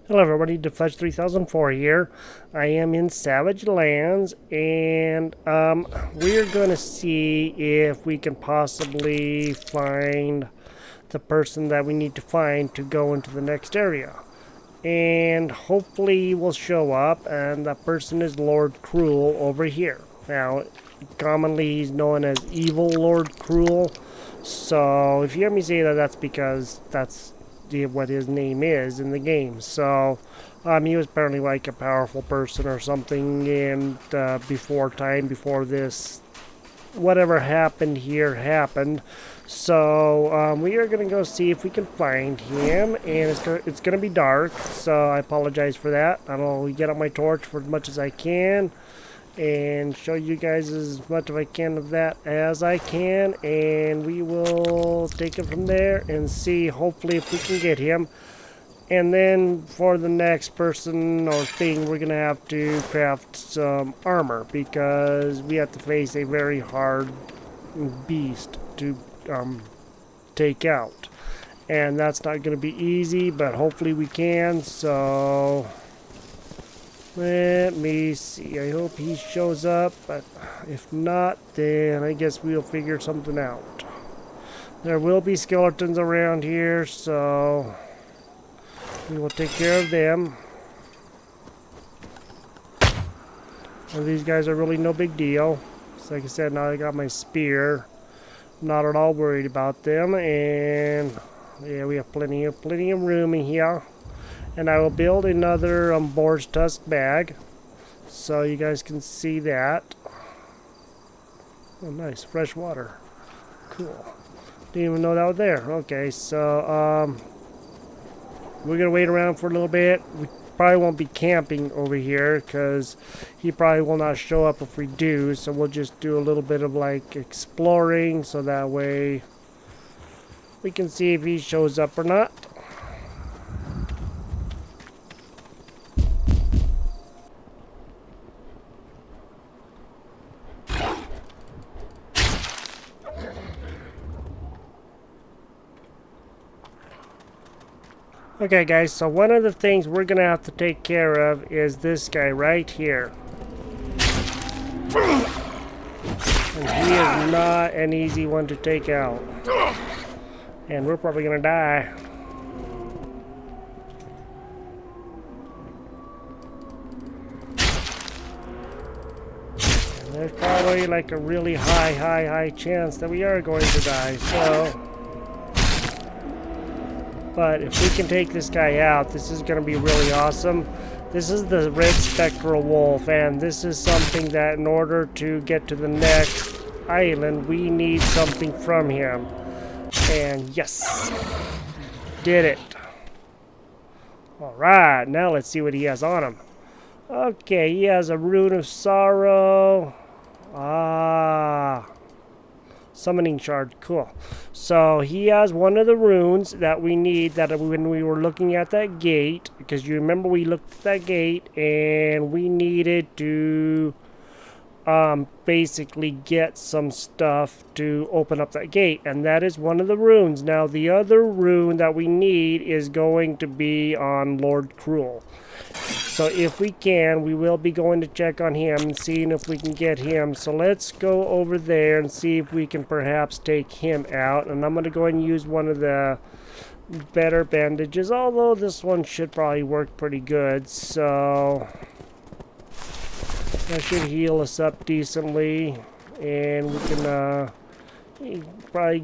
Hello everybody, Defudge 3004 here. I am in Savage Lands, and we're going to see if we can possibly find the person that we need to find to go into the next area. And hopefully he will show up, and that person is Lord Kruul over here. Now, commonly he's known as Evil Lord Kruul, so if you hear me say that, that's because that's what his name is in the game. So he was apparently like a powerful person or something, and before this whatever happened here happened. So we are gonna go see if we can find him, and it's gonna be dark, so I apologize for that. I'll get out my torch for as much as I can and show you guys as much of I can of that as I can, and we will take it from there and see hopefully if we can get him. And then for the next person or thing, we're gonna have to craft some armor because we have to face a very hard beast to take out, and that's not gonna be easy, but hopefully we can. So let me see. I hope he shows up, but if not, then I guess we'll figure something out. There will be skeletons around here, so we will take care of them. And these guys are really no big deal. So like I said, now I got my spear. Not at all worried about them, and yeah, we have plenty of room in here. And I will build another boar's tusk bag, so you guys can see that. Oh, nice, fresh water. Cool. Didn't even know that was there. Okay, so we're gonna wait around for a little bit. We probably won't be camping over here because he probably will not show up if we do. So we'll just do a little bit of like exploring, so that way we can see if he shows up or not. Okay guys, so one of the things we're gonna have to take care of is this guy right here. And he is not an easy one to take out. And we're probably gonna die. And there's probably like a really high chance that we are going to die, so. But if we can take this guy out, this is going to be really awesome. This is the red spectral wolf, and this is something that in order to get to the next island, we need something from him. And yes, did it. Alright, now let's see what he has on him. Okay, he has a rune of sorrow. Summoning shard, cool. So he has one of the runes that we need, that when we were looking at that gate, because you remember we looked at that gate and we needed to basically get some stuff to open up that gate, and that is one of the runes. Now the other rune that we need is going to be on Lord Kruul. So if we can, we will be going to check on him and seeing if we can get him. So let's go over there and see if we can perhaps take him out. And I'm going to go and use one of the better bandages, although this one should probably work pretty good. So that should heal us up decently. And we can probably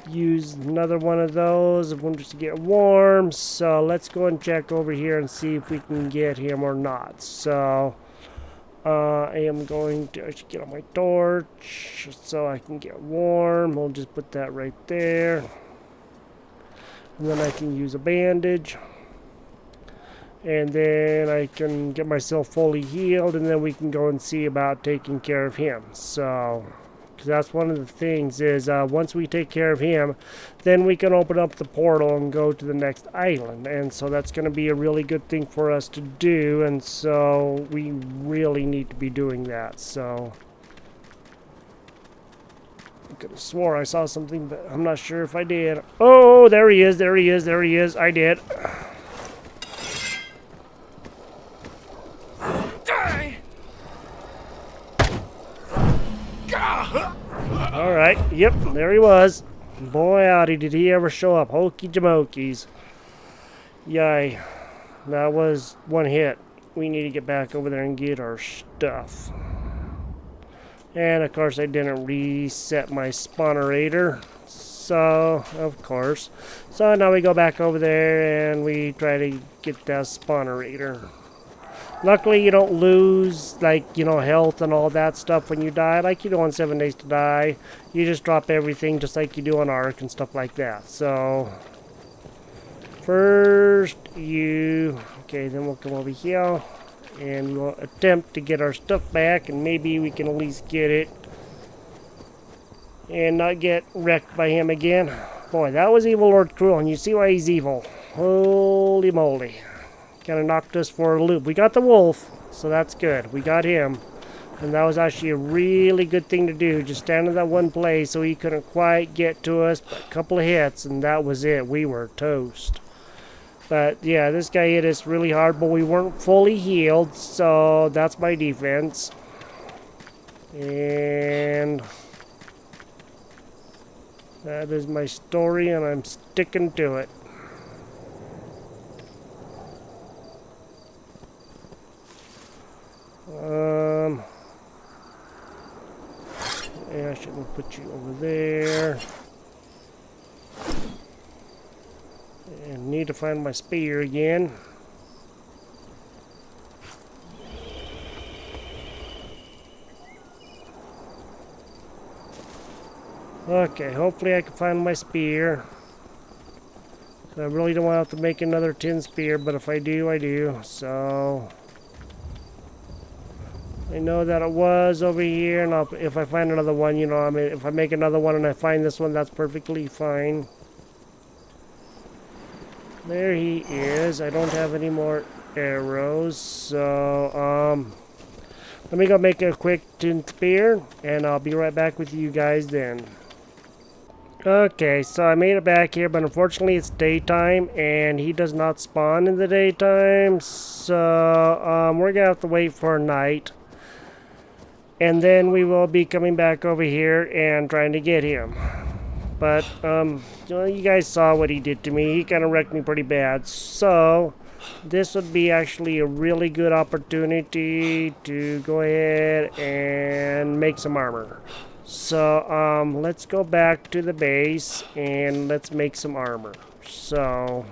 use another one of those just to get warm. So let's go and check over here and see if we can get him or not. So I am going to actually get on my torch so I can get warm. We'll just put that right there, and then I can use a bandage, and then I can get myself fully healed, and then we can go and see about taking care of him. So because that's one of the things is once we take care of him, then we can open up the portal and go to the next island. And so that's going to be a really good thing for us to do, and so we really need to be doing that. So I could have swore I saw something, but I'm not sure if I did. Oh, there he is, there he is, there he is. I did. Alright, yep, there he was. Boy howdy, did he ever show up. Hokey jamokies. Yay. That was one hit. We need to get back over there and get our stuff. And of course I didn't reset my spawnerator. So, of course. So now we go back over there and we try to get that spawnerator. Luckily you don't lose, like, you know, health and all that stuff when you die, like you do on 7 Days to Die. You just drop everything just like you do on Ark and stuff like that. So, first okay, then we'll come over here and we'll attempt to get our stuff back, and maybe we can at least get it and not get wrecked by him again. Boy, that was evil Lord Kruul, and you see why he's evil. Holy moly. Kind of knocked us for a loop. We got the wolf, so that's good. We got him. And that was actually a really good thing to do. Just stand in that one place so he couldn't quite get to us. But a couple of hits, and that was it. We were toast. But yeah, this guy hit us really hard, but we weren't fully healed, so that's my defense. And that is my story, and I'm sticking to it. Yeah, I shouldn't put you over there. And need to find my spear again. Okay, hopefully I can find my spear. So I really don't want to have to make another tin spear, but if I do, I do. So I know that it was over here, and if I find another one, you know, I mean, if I make another one and I find this one, that's perfectly fine. There he is. I don't have any more arrows, so let me go make a quick tin spear, and I'll be right back with you guys then. Okay, so I made it back here, but unfortunately it's daytime, and he does not spawn in the daytime, so we're gonna have to wait for night. And then we will be coming back over here and trying to get him. But, you guys saw what he did to me. He kind of wrecked me pretty bad. So, this would be actually a really good opportunity to go ahead and make some armor. So, let's go back to the base and let's make some armor. So,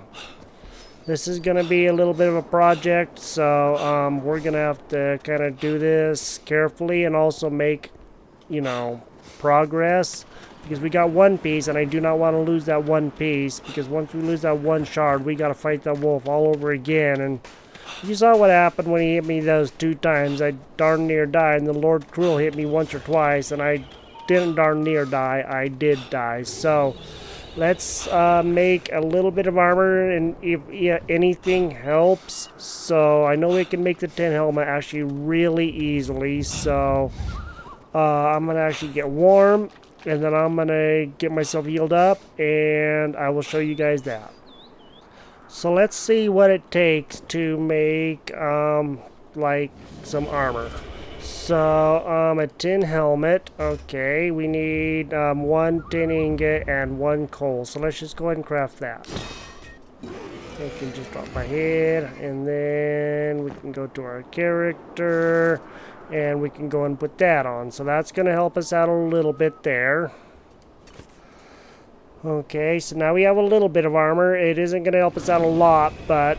this is going to be a little bit of a project, so we're going to have to kind of do this carefully and also make, you know, progress. Because we got one piece, and I do not want to lose that one piece, because once we lose that one shard, we got to fight that wolf all over again. And you saw what happened when he hit me those 2 times. I darn near died, and the Lord Kruul hit me once or twice, and I didn't darn near die. I did die. So let's make a little bit of armor, and if anything helps. So I know we can make the tin helmet actually really easily. So I'm going to actually get warm, and then I'm going to get myself healed up, and I will show you guys that. So let's see what it takes to make like some armor. So a tin helmet. Okay, we need 1 tin ingot and 1 coal. So let's just go ahead and craft that. I can just drop my head, and then we can go to our character, and we can go and put that on. So that's going to help us out a little bit there. Okay, so now we have a little bit of armor. It isn't going to help us out a lot, but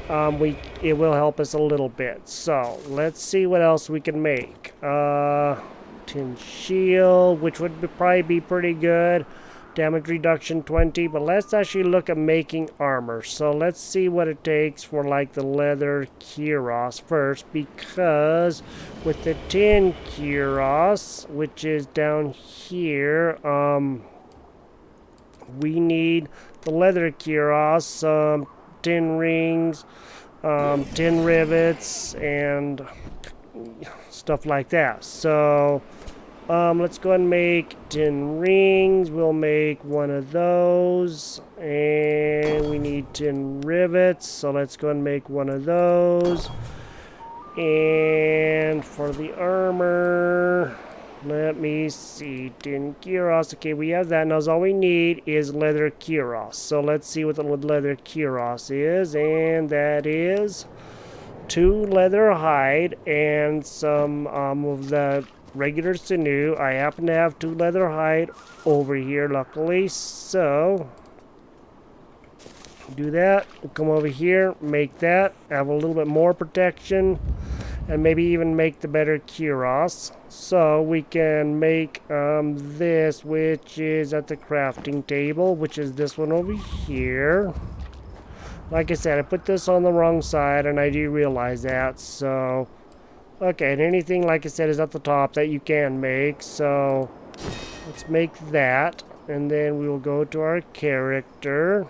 it will help us a little bit. So let's see what else we can make. Tin shield, which would probably be pretty good. Damage reduction 20, but let's actually look at making armor. So let's see what it takes for like the leather cuirass first, because with the tin cuirass, which is down here, we need the leather cuirass, tin rings, tin rivets, and stuff like that. So let's go ahead and make tin rings. We'll make 1 of those, and we need tin rivets, so let's go ahead and make 1 of those. And for the armor, Let me see. Tin Kyros. Okay, we have that. Now all we need is leather Kyros. So let's see what the leather Kyros is. And that is 2 leather hide and some of the regular sinew. I happen to have 2 leather hide over here, luckily. So do that. We'll come over here, make that. Have a little bit more protection. And maybe even make the better Kyros. So we can make this, which is at the crafting table, which is this one over here. Like I said, I put this on the wrong side, and I do realize that. So, okay, and anything, like I said, is at the top that you can make. So, let's make that. And then we will go to our character.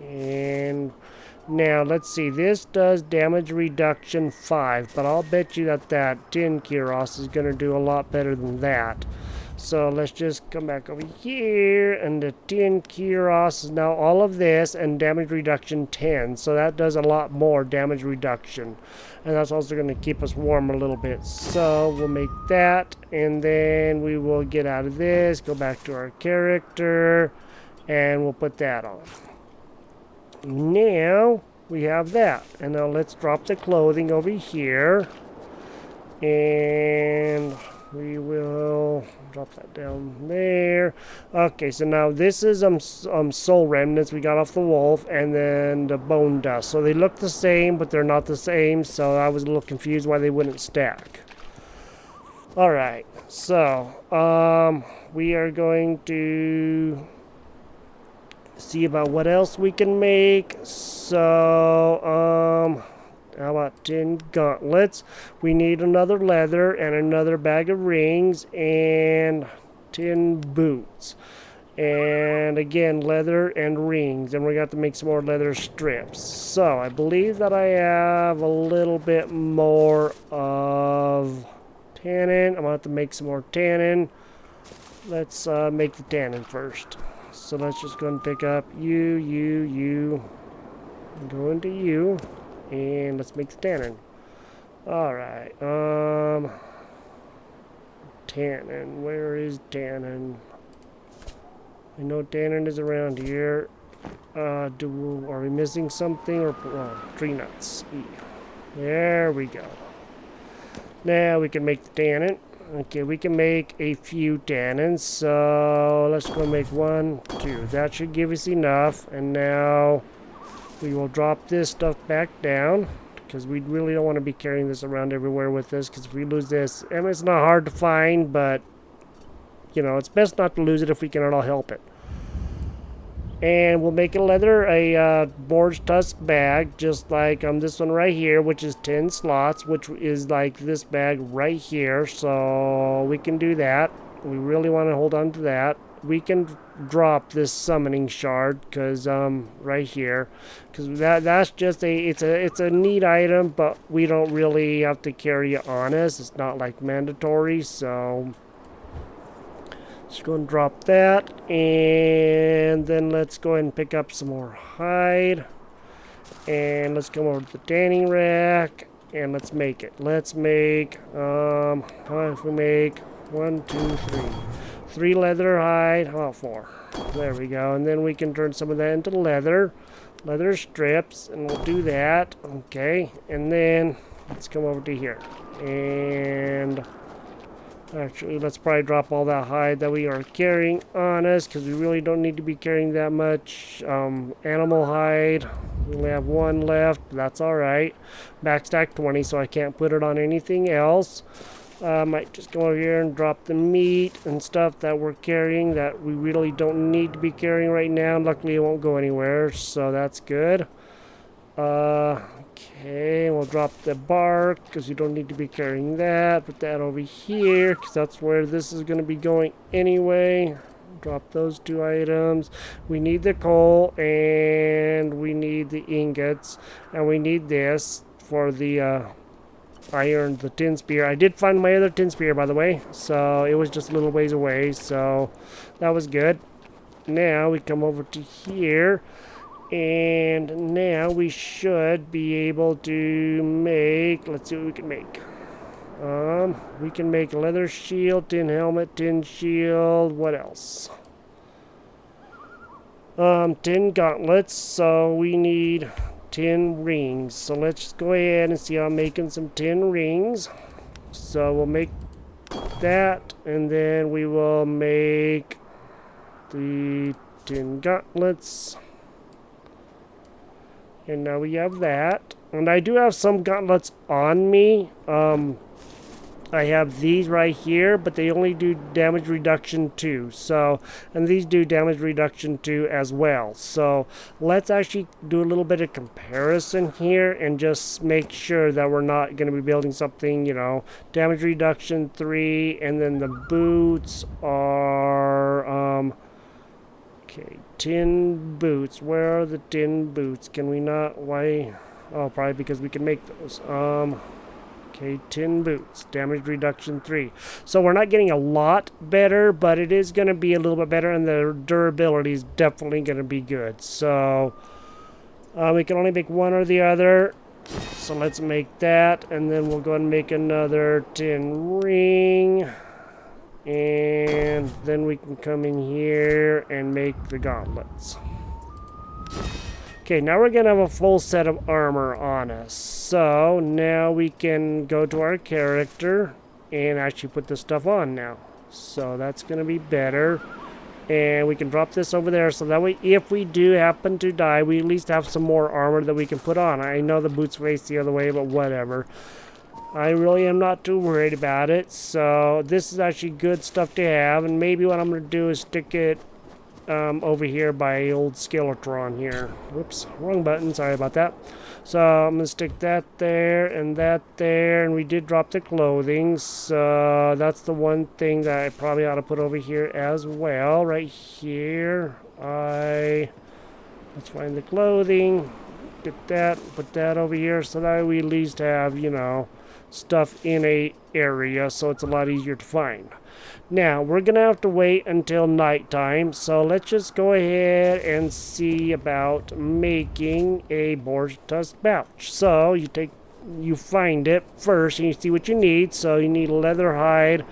And now, let's see. This does damage reduction 5, but I'll bet you that that Tin Kyros is going to do a lot better than that. So let's just come back over here, and the Tin Kyros is now all of this, and damage reduction 10. So that does a lot more damage reduction. And that's also going to keep us warm a little bit. So we'll make that, and then we will get out of this, go back to our character, and we'll put that on. Now we have that, and now let's drop the clothing over here, and we will drop that down there. Okay, so now this is soul remnants we got off the wolf, and then the bone dust. So they look the same, but they're not the same. So I was a little confused why they wouldn't stack. All right, so we are going to see about what else we can make. So how about 10 gauntlets? We need another leather and another bag of rings and 10 boots, and again leather and rings, and we got to make some more leather strips. So I believe that I have a little bit more of tannin. I'm gonna have to make some more tannin. Let's make the tannin first. So let's just go and pick up you. Go into you, and let's make the tannin. Alright, tannin. Where is tannin? I know tannin is around here. Are we missing something? Or tree nuts. There we go. Now we can make the tannin. Okay, we can make a few tannins, so let's go make 1, 2. That should give us enough, and now we will drop this stuff back down, because we really don't want to be carrying this around everywhere with us, because if we lose this, I mean, it's not hard to find, but, you know, it's best not to lose it if we can at all help it. And we'll make a boar's tusk bag, just like this one right here, which is 10 slots, which is like this bag right here. So we can do that. We really want to hold on to that. We can drop this summoning shard, because right here, because that's just it's a neat item, but we don't really have to carry it on us. It's not like mandatory, so. Just go and drop that, and then let's go ahead and pick up some more hide, and let's come over to the tanning rack, and let's make it. Let's make if we make 1, 2, 3, 3 leather hide. Oh, 4. There we go, and then we can turn some of that into leather strips, and we'll do that. Okay, and then let's come over to here, and actually, let's probably drop all that hide that we are carrying on us, because we really don't need to be carrying that much animal hide. We only have 1 left. That's alright. Backstack 20, so I can't put it on anything else. Might just go over here and drop the meat and stuff that we're carrying that we really don't need to be carrying right now. Luckily, it won't go anywhere, so that's good. Okay, we'll drop the bark, because you don't need to be carrying that. Put that over here, because that's where this is going to be going anyway. Drop those 2 items. We need the coal, and we need the ingots, and we need this for the iron, the tin spear. I did find my other tin spear, by the way, so it was just a little ways away, so that was good. Now we come over to here. And now we should be able to make, let's see what we can make. We can make leather shield, tin helmet, tin shield. What else? Tin gauntlets. So we need tin rings. So let's go ahead and see how I'm making some tin rings. So we'll make that, and then we will make the tin gauntlets. And now we have that. And I do have some gauntlets on me. I have these right here, but they only do damage reduction 2. So, and these do damage reduction 2 as well. So let's actually do a little bit of comparison here and just make sure that we're not going to be building something, you know, damage reduction 3, and then the boots are, okay, tin boots. Where are the tin boots? Can we not, why? Oh, probably because we can make those. Okay, tin boots, damage reduction 3. So we're not getting a lot better, but it is going to be a little bit better, and the durability is definitely going to be good. So we can only make one or the other. So let's make that, and then we'll go ahead and make another tin ring. And then we can come in here and make the gauntlets. Okay, now we're going to have a full set of armor on us. So now we can go to our character and actually put this stuff on now. So that's going to be better. And we can drop this over there, so that way if we do happen to die, we at least have some more armor that we can put on. I know the boots face the other way, but whatever. I really am not too worried about it. So this is actually good stuff to have. And maybe what I'm going to do is stick it over here by old Skeletron here. Whoops, wrong button, sorry about that. So I'm gonna stick that there and that there, and we did drop the clothing, so that's the one thing that I probably ought to put over here as well, right here. Let's find the clothing, get that, put that over here, so that we at least have, you know, stuff in a area, so it's a lot easier to find. Now, we're going to have to wait until nighttime, so let's just go ahead and see about making a boar's tusk pouch. So, you find it first, and you see what you need. So, you need a leather hide,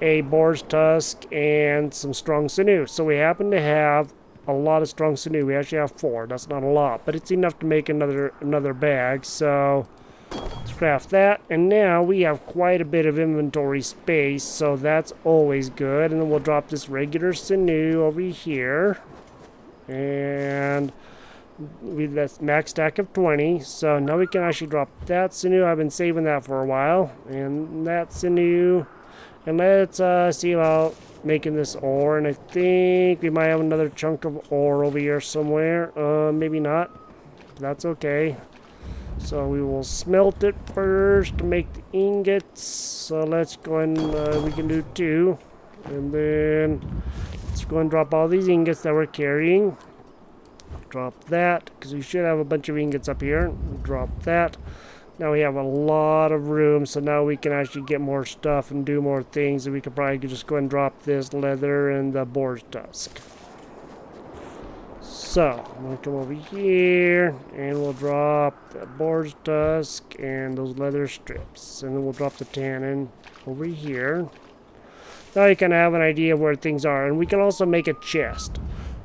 a boar's tusk, and some strong sinew. So, we happen to have a lot of strong sinew. We actually have 4. That's not a lot, but it's enough to make another bag. So let's craft that, and now we have quite a bit of inventory space, so that's always good. And then we'll drop this regular sinew over here, and that's max stack of 20. So now we can actually drop that sinew. I've been saving that for a while, and that sinew. And let's see about making this ore, and I think we might have another chunk of ore over here somewhere. Maybe not. That's okay. So we will smelt it first to make the ingots. So let's go and we can do 2. And then let's go and drop all these ingots that we're carrying. Drop that, because we should have a bunch of ingots up here. Drop that. Now we have a lot of room, so now we can actually get more stuff and do more things. And we could probably just go and drop this leather and the boar's tusk. So, I'm going to come over here, and we'll drop the boar's tusk and those leather strips. And then we'll drop the tannin over here. Now you can have an idea of where things are. And we can also make a chest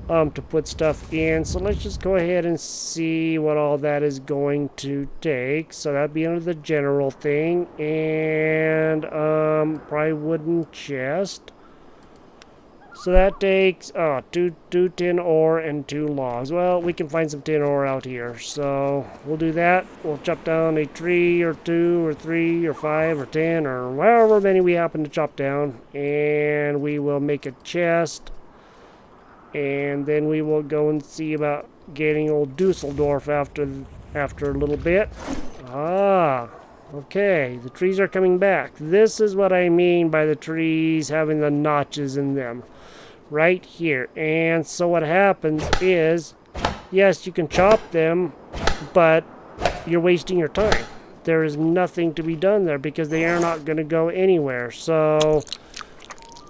to put stuff in. So let's just go ahead and see what all that is going to take. So that'd be under the general thing. And probably wooden chest. So that takes two tin ore and 2 logs. Well, we can find some tin ore out here. So we'll do that. We'll chop down a tree or 2 or 3 or 5 or 10 or however many we happen to chop down. And we will make a chest. And then we will go and see about getting old Dusseldorf after a little bit. Okay, the trees are coming back. This is what I mean by the trees having the notches in them. Right here. And so what happens is, yes, you can chop them, but you're wasting your time. There is nothing to be done there because they are not going to go anywhere. So,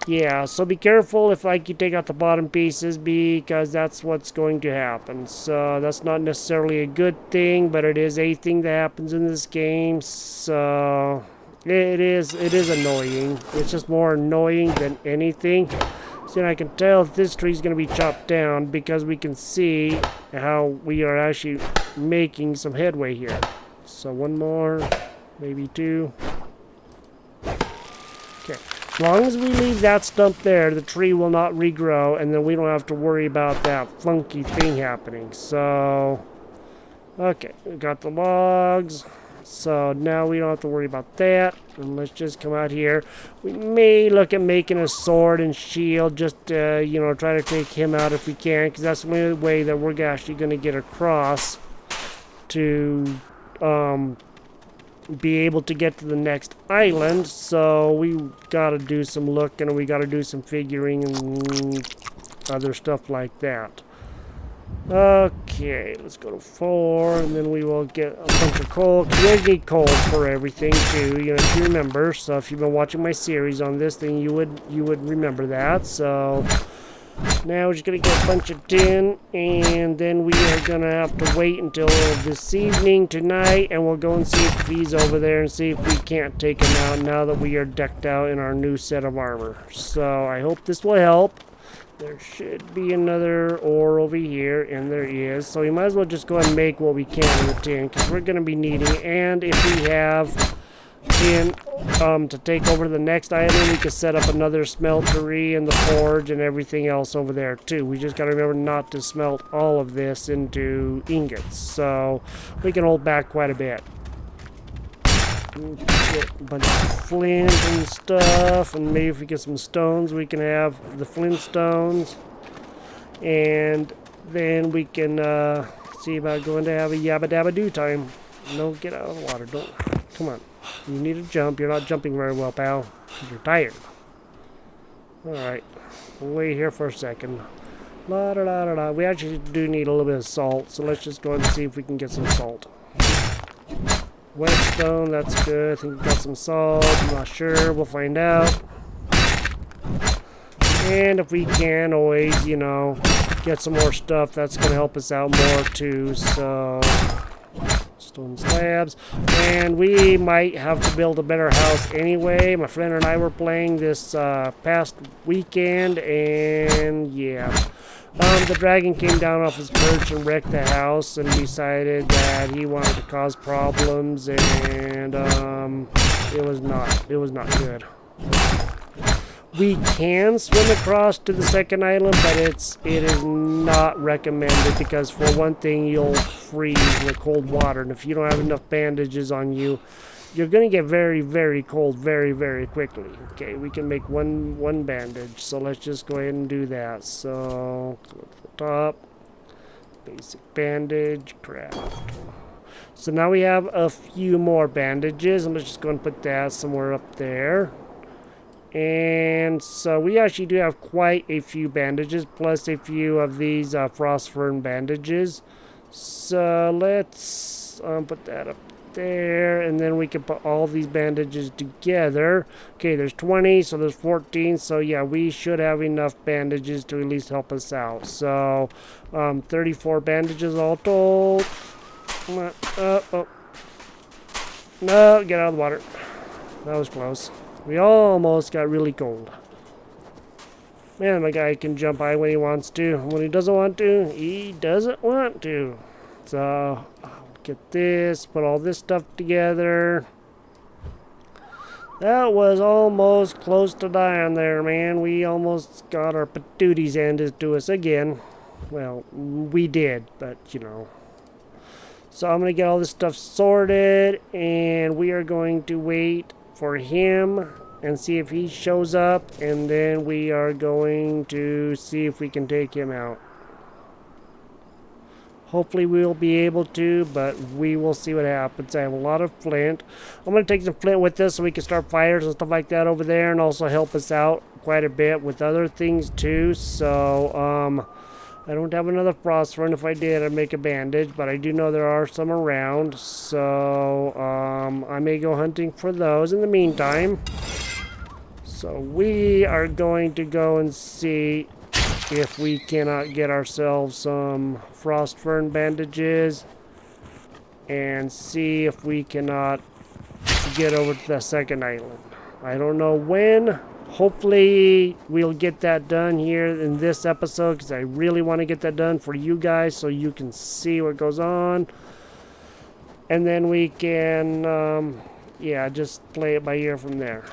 yeah, so be careful if you take out the bottom pieces, because that's what's going to happen. So that's not necessarily a good thing, but it is a thing that happens in this game. So It is annoying. It's just more annoying than anything. So I can tell this tree is going to be chopped down because we can see how we are actually making some headway here. So one more, maybe two. Okay. As long as we leave that stump there, the tree will not regrow, and then we don't have to worry about that funky thing happening. So, okay, we got the logs. So now we don't have to worry about that. And let's just come out here. We may look at making a sword and shield, just you know, try to take him out if we can, because that's the only way that we're actually going to get across to be able to get to the next island. So we gotta do some looking, and we gotta do some figuring and other stuff like that. Okay, let's go to 4, and then we will get a bunch of coal. You need coal for everything too, you know, if you remember. So if you've been watching my series on this, then you would remember that. So now we're just gonna get a bunch of tin, and then we are gonna have to wait until this evening tonight, and we'll go and see if he's over there and see if we can't take him out now that we are decked out in our new set of armor. So I hope this will help. There should be another ore over here, and there is. So we might as well just go ahead and make what we can in the tin, because we're gonna be needing it. And if we have tin to take over to the next island, we can set up another smeltery and the forge and everything else over there too. We just got to remember not to smelt all of this into ingots, so we can hold back quite a bit. Get a bunch of flint and stuff, and maybe if we get some stones, we can have the flint stones, and then we can see about going to have a yabba dabba do time. No, get out of the water. Don't. Come on. You need to jump. You're not jumping very well, pal. You're tired. Alright. We'll wait here for a second. La da da da da. We actually do need a little bit of salt, so let's just go ahead and see if we can get some salt. Whetstone, that's good. I think we got some salt. I'm not sure. We'll find out. And if we can, always, you know, get some more stuff, that's going to help us out more too. So, stone slabs. And we might have to build a better house anyway. My friend and I were playing this past weekend, and yeah. The dragon came down off his perch and wrecked the house, and decided that he wanted to cause problems, and it was not good. We can swim across to the second island, but it is not recommended, because for one thing, you'll freeze in the cold water, and if you don't have enough bandages on you, you're going to get very, very cold very, very quickly. Okay, we can make one bandage, so let's just go ahead and do that. So, go to the top, basic bandage, craft. So now we have a few more bandages, and let's just go and put that somewhere up there. And so we actually do have quite a few bandages, plus a few of these frost fern bandages. So let's put that up there, and then we can put all these bandages together. Okay, there's 20, so there's 14. So yeah, we should have enough bandages to at least help us out. So 34 bandages all told. Come on. Oh. No, get out of the water. That was close. We almost got really cold. Man, my guy can jump high when he wants to. When he doesn't want to, he doesn't want to. So, get this, put all this stuff together. That was almost close to dying there, man. We almost got our patooties handed to us again. Well, we did, but you know. So I'm going to get all this stuff sorted, and we are going to wait for him and see if he shows up, and then we are going to see if we can take him out. Hopefully we'll be able to, but we will see what happens. I have a lot of flint. I'm going to take some flint with us so we can start fires and stuff like that over there, and also help us out quite a bit with other things too. So I don't have another frost fern. If I did, I'd make a bandage, but I do know there are some around, so I may go hunting for those in the meantime. So we are going to go and see if we cannot get ourselves some frost fern bandages, and see if we cannot get over to the second island. I don't know when. Hopefully we'll get that done here in this episode, because I really want to get that done for you guys so you can see what goes on. And then we can, yeah, just play it by ear from there.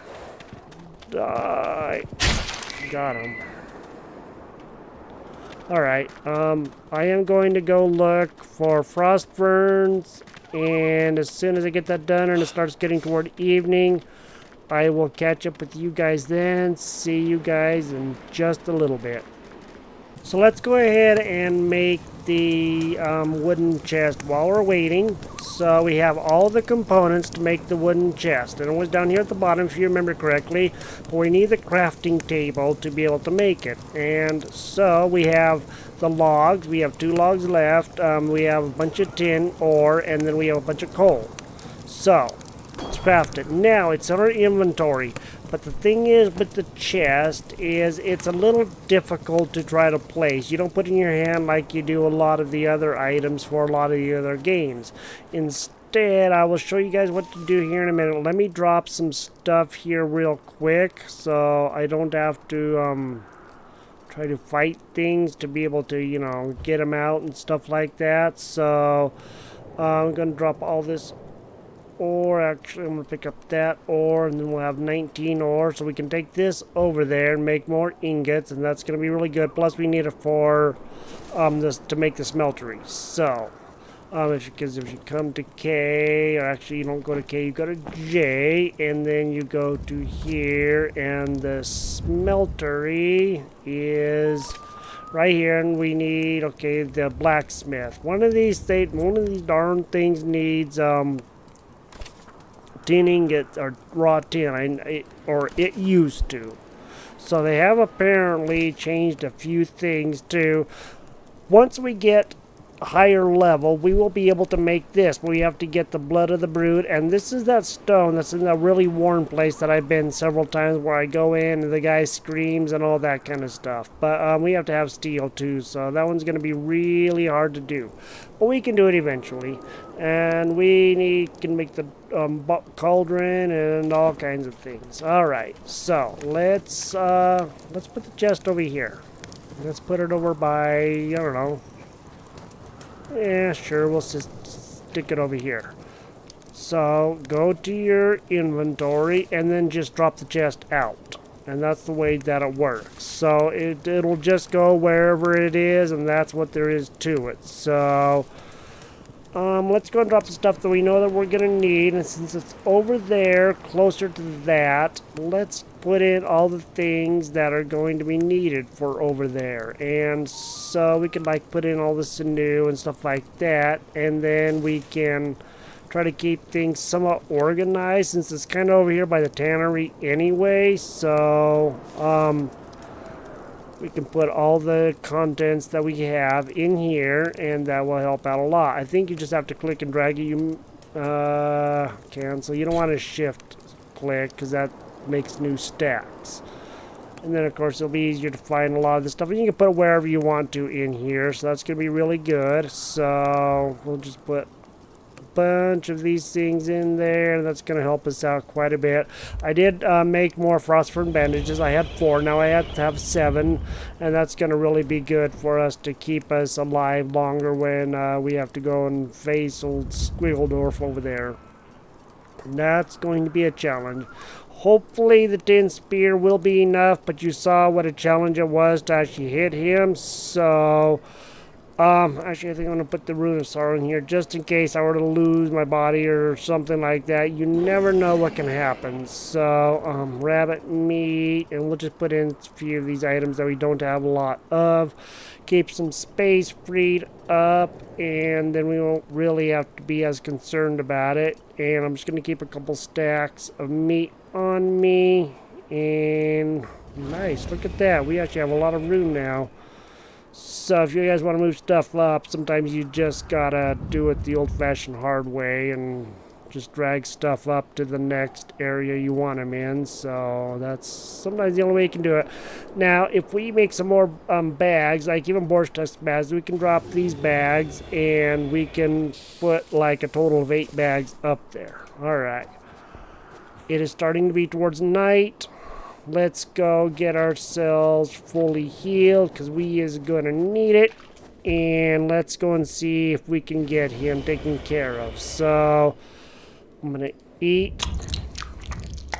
Die. Got him. Alright, I am going to go look for frost ferns, and as soon as I get that done and it starts getting toward evening, I will catch up with you guys then. See you guys in just a little bit. So let's go ahead and make the wooden chest while we're waiting. So we have all the components to make the wooden chest. And it was down here at the bottom, if you remember correctly. But we need the crafting table to be able to make it. And so we have the logs. We have 2 logs left. We have a bunch of tin ore, and then we have a bunch of coal. So let's craft it. Now it's in our inventory. But the thing is with the chest is it's a little difficult to try to place. You don't put it in your hand like you do a lot of the other items for a lot of the other games. Instead, I will show you guys what to do here in a minute. Let me drop some stuff here real quick so I don't have to try to fight things to be able to, you know, get them out and stuff like that. So I'm going to drop all this ore. Actually, I'm going to pick up that ore, and then we'll have 19 ore, so we can take this over there and make more ingots, and that's going to be really good. Plus, we need it for this to make the smeltery. So, because if you come to K, or actually you don't go to K, you go to J, and then you go to here, and the smeltery is right here, and we need, okay, the blacksmith. One of these darn things needs tin ingot or raw tin, or it used to. So they have apparently changed a few things too. Once we get a higher level, we will be able to make this, but we have to get the blood of the brood, and this is that stone that's in a really worn place that I've been several times, where I go in and the guy screams and all that kind of stuff. But we have to have steel too, so that one's going to be really hard to do, but we can do it eventually. And we can make the cauldron and all kinds of things. All right, so let's put the chest over here. Let's put it over by, I don't know. Yeah, sure, we'll just stick it over here. So go to your inventory and then just drop the chest out. And that's the way that it works. So it'll just go wherever it is, and that's what there is to it. So let's go and drop the stuff that we know that we're going to need. And since it's over there, closer to that, let's put in all the things that are going to be needed for over there. And so we can like put in all the sinew and stuff like that. And then we can try to keep things somewhat organized, since it's kind of over here by the tannery anyway. So we can put all the contents that we have in here, and that will help out a lot. I think you just have to click and drag it. You cancel. You don't want to shift click, because that makes new stacks. And then of course it'll be easier to find a lot of this stuff, and you can put it wherever you want to in here, so that's going to be really good. So we'll just put bunch of these things in there, and that's going to help us out quite a bit. I did make more frostburn bandages. I had 4, now I have to have 7, and that's going to really be good for us to keep us alive longer when we have to go and face old Squiggledorf over there. And that's going to be a challenge. Hopefully the tin spear will be enough, but you saw what a challenge it was to actually hit him. So actually I think I'm going to put the rune of sorrow in here just in case I were to lose my body or something like that. You never know what can happen. So rabbit meat, and we'll just put in a few of these items that we don't have a lot of. Keep some space freed up, and then we won't really have to be as concerned about it. And I'm just going to keep a couple stacks of meat on me. And nice, look at that, we actually have a lot of room now. So if you guys want to move stuff up, sometimes you just gotta do it the old-fashioned hard way and just drag stuff up to the next area you want them in. So that's sometimes the only way you can do it. Now if we make some more bags, like even borscht test bags, we can drop these bags and we can put like a total of 8 bags up there. Alright, It is starting to be towards night. Let's go get ourselves fully healed because we is going to need it. And let's go and see if we can get him taken care of. So I'm going to eat.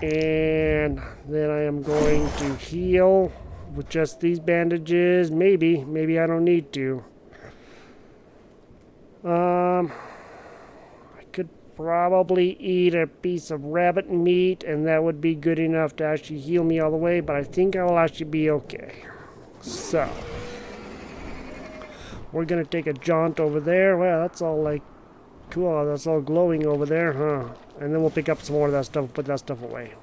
And then I am going to heal with just these bandages. Maybe I don't need to. I could probably eat a piece of rabbit meat, and that would be good enough to actually heal me all the way, but I think I will actually be okay. So, we're going to take a jaunt over there. Well, that's all like, cool, that's all glowing over there, huh? And then we'll pick up some more of that stuff and put that stuff away.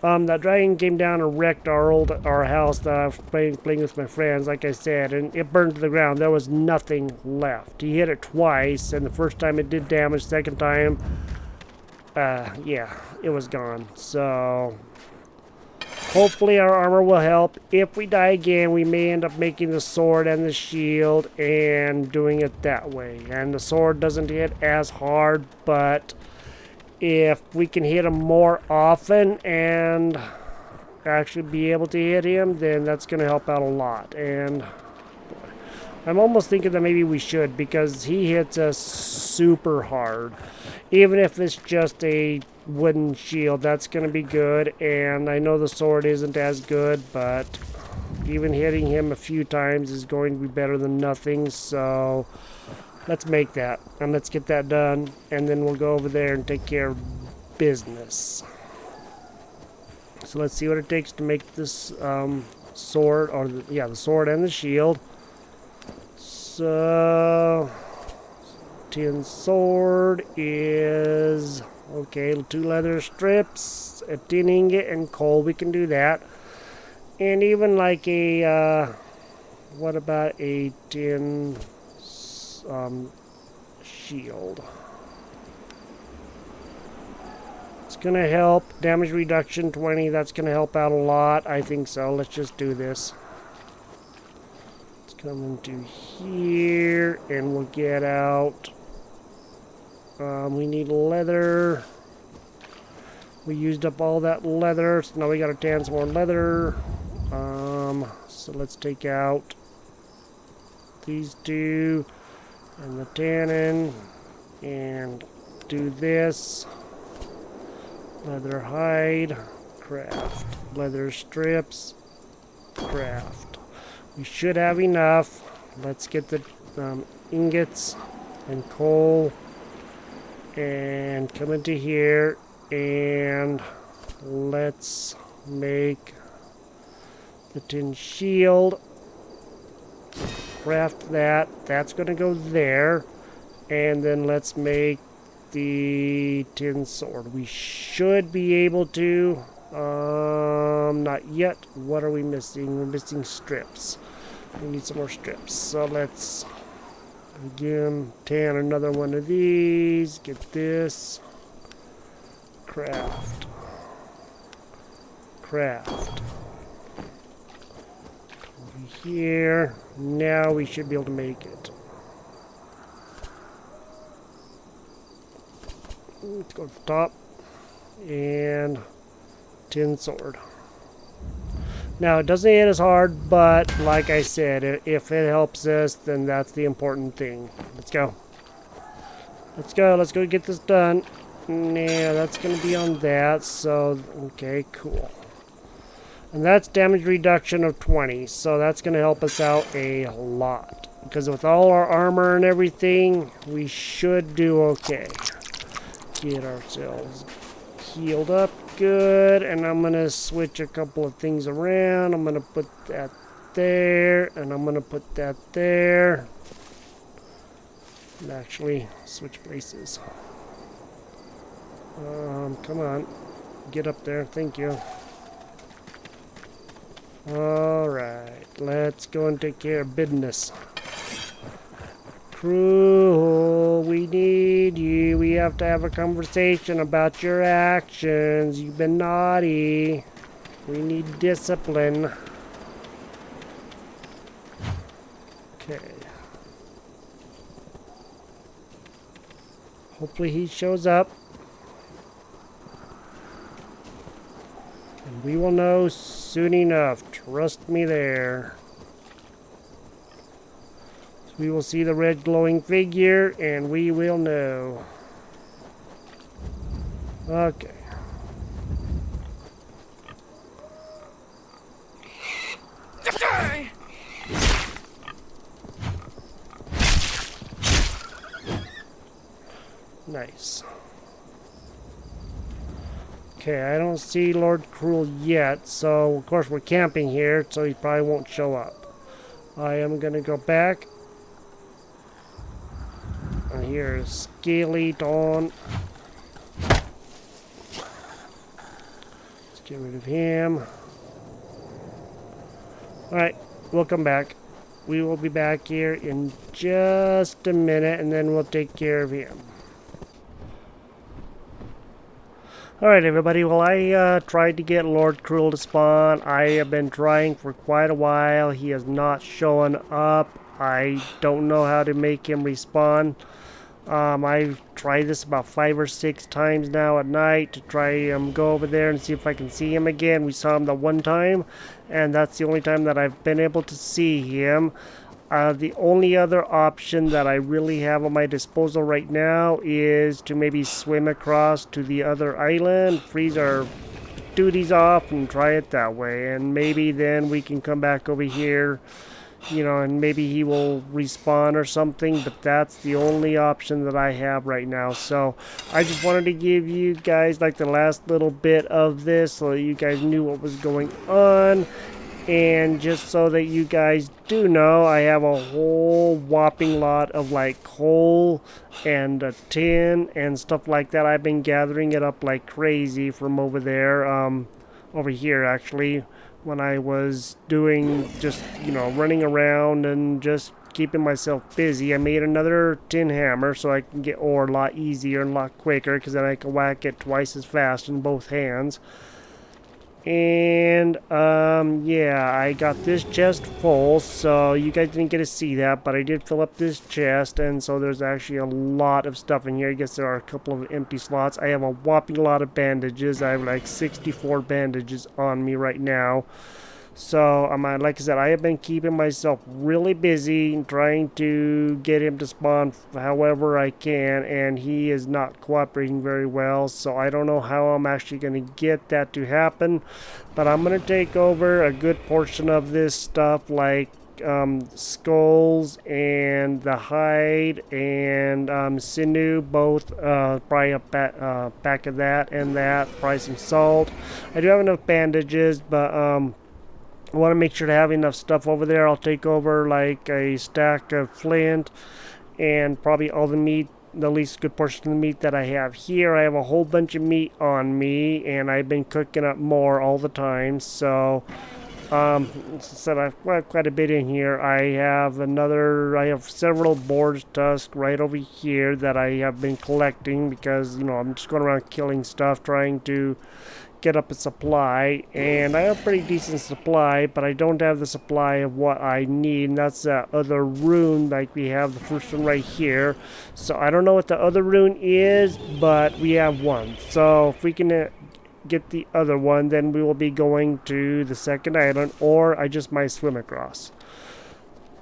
That dragon came down and wrecked our house that I was playing with my friends, like I said, and it burned to the ground. There was nothing left. He hit it twice, and the first time it did damage. Second time, yeah, it was gone. So, hopefully our armor will help. If we die again, we may end up making the sword and the shield and doing it that way. And the sword doesn't hit as hard, but if we can hit him more often and actually be able to hit him, then that's going to help out a lot. And I'm almost thinking that maybe we should, because he hits us super hard. Even if it's just a wooden shield, that's going to be good. And I know the sword isn't as good, but even hitting him a few times is going to be better than nothing. So let's make that, and let's get that done, and then we'll go over there and take care of business. So let's see what it takes to make this sword, or the sword and the shield. So, tin sword is, okay, 2 leather strips, a tin ingot, and coal. We can do that. And even like a, what about a tin shield? It's gonna help. Damage reduction 20, that's gonna help out a lot. I think so. Let's just do this. Let's come into here and we'll get out. We need leather. We used up all that leather, so now we gotta tan some more leather. So let's take out these 2 and the tannin and do this. Leather hide, craft. Leather strips, craft. We should have enough. Let's get the ingots and coal and come into here, and let's make the tin shield. Craft that. That's going to go there. And then let's make the tin sword. We should be able to. Not yet. What are we missing? We're missing strips. We need some more strips. So let's again tan another one of these. Get this. Craft. Craft. Over here. Now we should be able to make it. Let's go to the top. And tin sword. Now, it doesn't hit as hard, but like I said, if it helps us, then that's the important thing. Let's go. Let's go. Let's go get this done. Yeah, that's going to be on that. So, okay, cool. And that's damage reduction of 20. So that's going to help us out a lot. Because with all our armor and everything, we should do okay. Get ourselves healed up good. And I'm going to switch a couple of things around. I'm going to put that there. And I'm going to put that there. And actually, switch places. Come on. Get up there. Thank you. Alright. Let's go and take care of business. Kruul, we need you. We have to have a conversation about your actions. You've been naughty. We need discipline. Okay. Hopefully he shows up. We will know soon enough. Trust me there. So we will see the red glowing figure, and we will know. Okay. Nice. Okay, I don't see Lord Kruul yet, so of course we're camping here, so he probably won't show up. I am gonna go back. And here's Skeleton. Let's get rid of him. Alright, we'll come back. We will be back here in just a minute, and then we'll take care of him. Alright everybody, well I tried to get Lord Kruul to spawn. I have been trying for quite a while. He has not shown up. I don't know how to make him respawn. I've tried this about 5 or 6 times now at night to try go over there and see if I can see him again. We saw him the one time, and that's the only time that I've been able to see him. The only other option that I really have at my disposal right now is to maybe swim across to the other island, freeze our duties off, and try it that way. And maybe then we can come back over here, you know, and maybe he will respawn or something, but that's the only option that I have right now. So I just wanted to give you guys like the last little bit of this so that you guys knew what was going on. And just so that you guys do know, I have a whole whopping lot of like coal and tin and stuff like that. I've been gathering it up like crazy from over there, over here actually, when I was doing just, you know, running around and just keeping myself busy. I made another tin hammer so I can get ore a lot easier and a lot quicker, because then I can whack it twice as fast in both hands. And yeah, I got this chest full, so you guys didn't get to see that, but I did fill up this chest, and so there's actually a lot of stuff in here. I guess there are a couple of empty slots. I have a whopping lot of bandages. I have like 64 bandages on me right now. So, like I said, I have been keeping myself really busy trying to get him to spawn however I can, and he is not cooperating very well. So I don't know how I'm actually going to get that to happen, but I'm going to take over a good portion of this stuff, like skulls and the hide and sinew, both probably a pack of that and that, probably some salt. I do have enough bandages, but I want to make sure to have enough stuff over there. I'll take over like a stack of flint and probably all the meat, the least good portion of the meat that I have here. I have a whole bunch of meat on me, and I've been cooking up more all the time. So, said I've got quite a bit in here. I have several boar's tusk right over here that I have been collecting because, you know, I'm just going around killing stuff, trying to get up a supply, and I have a pretty decent supply, but I don't have the supply of what I need, and that's that other rune. Like we have the first one right here, so I don't know what the other rune is, but we have one. So if we can get the other one, then we will be going to the second island, or I just might swim across.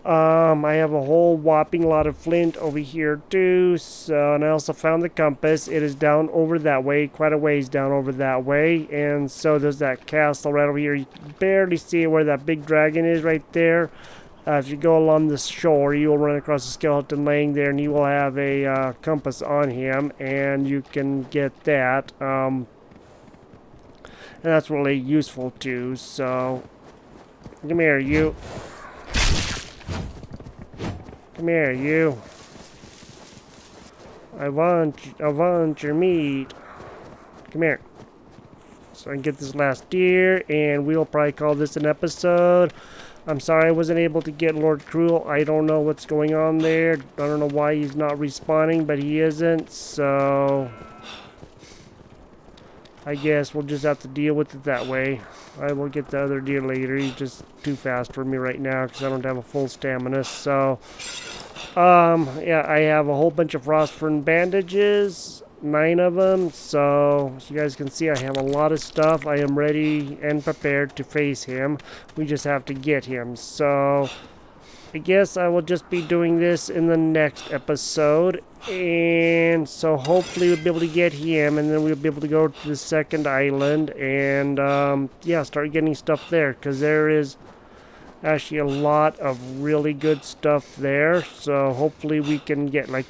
I have a whole whopping lot of flint over here too, so, and I also found the compass. It is down over that way, quite a ways down over that way, and so there's that castle right over here. You can barely see where that big dragon is right there. If you go along the shore, you will run across a skeleton laying there, and he will have a compass on him, and you can get that. And that's really useful too, so come here, you. Come here, you. I want your meat. Come here. So I can get this last deer, and we'll probably call this an episode. I'm sorry I wasn't able to get Lord Kruul. I don't know what's going on there. I don't know why he's not respawning, but he isn't, so I guess we'll just have to deal with it that way. I will get the other deer later. He's just too fast for me right now because I don't have a full stamina. So, yeah, I have a whole bunch of phosphorus bandages. 9 of them. So as you guys can see, I have a lot of stuff. I am ready and prepared to face him. We just have to get him. So I guess I will just be doing this in the next episode. And so hopefully we'll be able to get him, and then we'll be able to go to the second island and yeah, start getting stuff there, because there is actually a lot of really good stuff there. So hopefully we can get like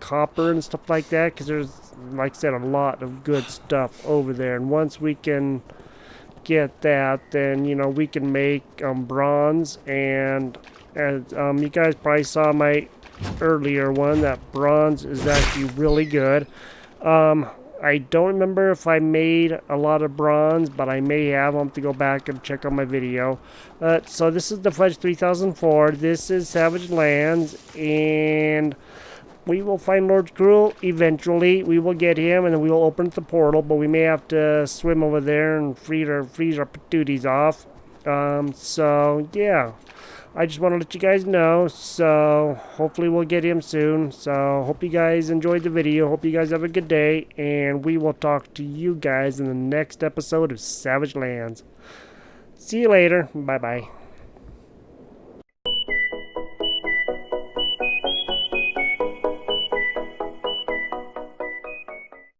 copper and stuff like that, because there's, like I said, a lot of good stuff over there. And once we can get that, then you know we can make bronze. And as you guys probably saw my earlier one, that bronze is actually really good. I don't remember if I made a lot of bronze, but I may have. I'll have to go back and check on my video. So this is the Fledge 3004. This is Savage Lands, and we will find Lord Kruul eventually. We will get him, and then we will open the portal, but we may have to swim over there and freeze our patooties off. So yeah, I just want to let you guys know. So hopefully we'll get him soon. So hope you guys enjoyed the video. Hope you guys have a good day, and we will talk to you guys in the next episode of Savage Lands. See you later. Bye bye.